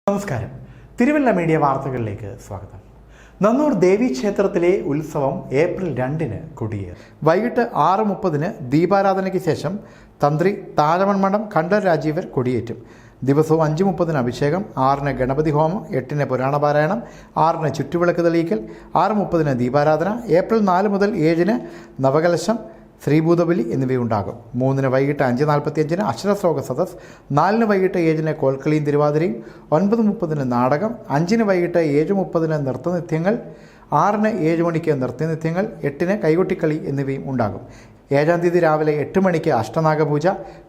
നമസ്കാരം. തിരുവല്ല മീഡിയ വാർത്തകളിലേക്ക് സ്വാഗതം. നന്നൂർ ദേവീക്ഷേത്രത്തിലെ ഉത്സവം ഏപ്രിൽ 2-ന് കൊടിയേറി. വൈകിട്ട് 6:30 ദീപാരാധനയ്ക്ക് ശേഷം തന്ത്രി താഴമൺമഠം കണ്ഠർ രാജീവർ കൊടിയേറ്റും. ദിവസവും 5:30 അഭിഷേകം, 6-ന് ഗണപതി ഹോമം, 8-ന് പുരാണപാരായണം, 6-ന് ചുറ്റുവിളക്ക് തെളിയിക്കൽ, 6:30 ദീപാരാധന, ഏപ്രിൽ 4 മുതൽ 7-ന് നവകലശം, ശ്രീഭൂതബലി എന്നിവയുണ്ടാകും. 3-ന് വൈകിട്ട് 5:45 അക്ഷരശ്ലോക സദസ്, 4-ന് വൈകിട്ട് 7-ന് കോൽക്കളിയും തിരുവാതിരയും, 9:30 നാടകം, 5-ന് വൈകിട്ട് 7:30 നൃത്തനിത്യങ്ങൾ, 6-ന് 7 മണിക്ക് നൃത്തനിത്യങ്ങൾ, 8-ന് കൈകൊട്ടിക്കളി എന്നിവയും ഉണ്ടാകും. 7-ാം തീയതി രാവിലെ 8 മണിക്ക് അഷ്ടനാഗപൂജ,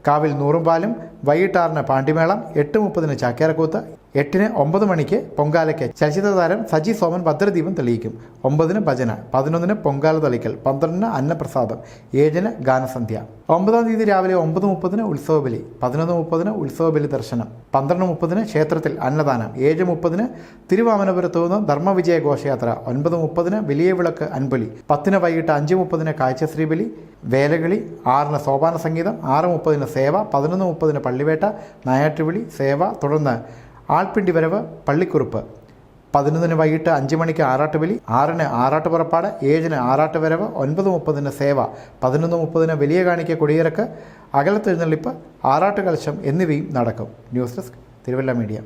കാവിൽ നൂറുംപാലും, വൈകിട്ട് 6-ന് പാണ്ടിമേളം, 8:30 ചാക്യാരക്കൂത്ത്, 8-ന് 9 മണിക്ക് പൊങ്കാലയ്ക്ക് ചലച്ചിത്രതാരം സജി സോമൻ ഭദ്രദീപം തെളിയിക്കും. 9-ന് ഭജന, 11-ന് പൊങ്കാല തളിക്കൽ, 12-ന് അന്നപ്രസാദം, 7-ന് ഗാനസന്ധ്യ. 9-ാം തീയതി രാവിലെ 9:30 ഉത്സവബലി, 11:30 ഉത്സവബലി ദർശനം, 12:30 ക്ഷേത്രത്തിൽ അന്നദാനം, 7:30 തിരുവാമനപുരത്തു നിന്ന് ധർമ്മവിജയ ഘോഷയാത്ര, 9:30 വലിയ വിളക്ക് അൻപലി, 10-ന് വൈകിട്ട് 5:30 കാഴ്ചശ്രീബലി, വേലകളി, 6-ന് സോപാന സംഗീതം, 6:30 സേവ, 11:30 പള്ളിവേട്ട, നായാട്ടുവിളി, സേവ, തുടർന്ന് ആൾപ്പിണ്ടി വരവ്, പള്ളിക്കുറുപ്പ്. 11-ന് വൈകിട്ട് 5 മണിക്ക് ആറാട്ടുബലി, 6-ന് ആറാട്ട് പുറപ്പാട്, 7-ന് ആറാട്ട് വരവ്, 9:30 സേവ, 11:30 വലിയ കാണിക്ക കൊടിയിറക്ക്, അകലത്തെഴുന്നള്ളിപ്പ്, ആറാട്ട് കലശം എന്നിവയും നടക്കും. News desk Thiruvalla media.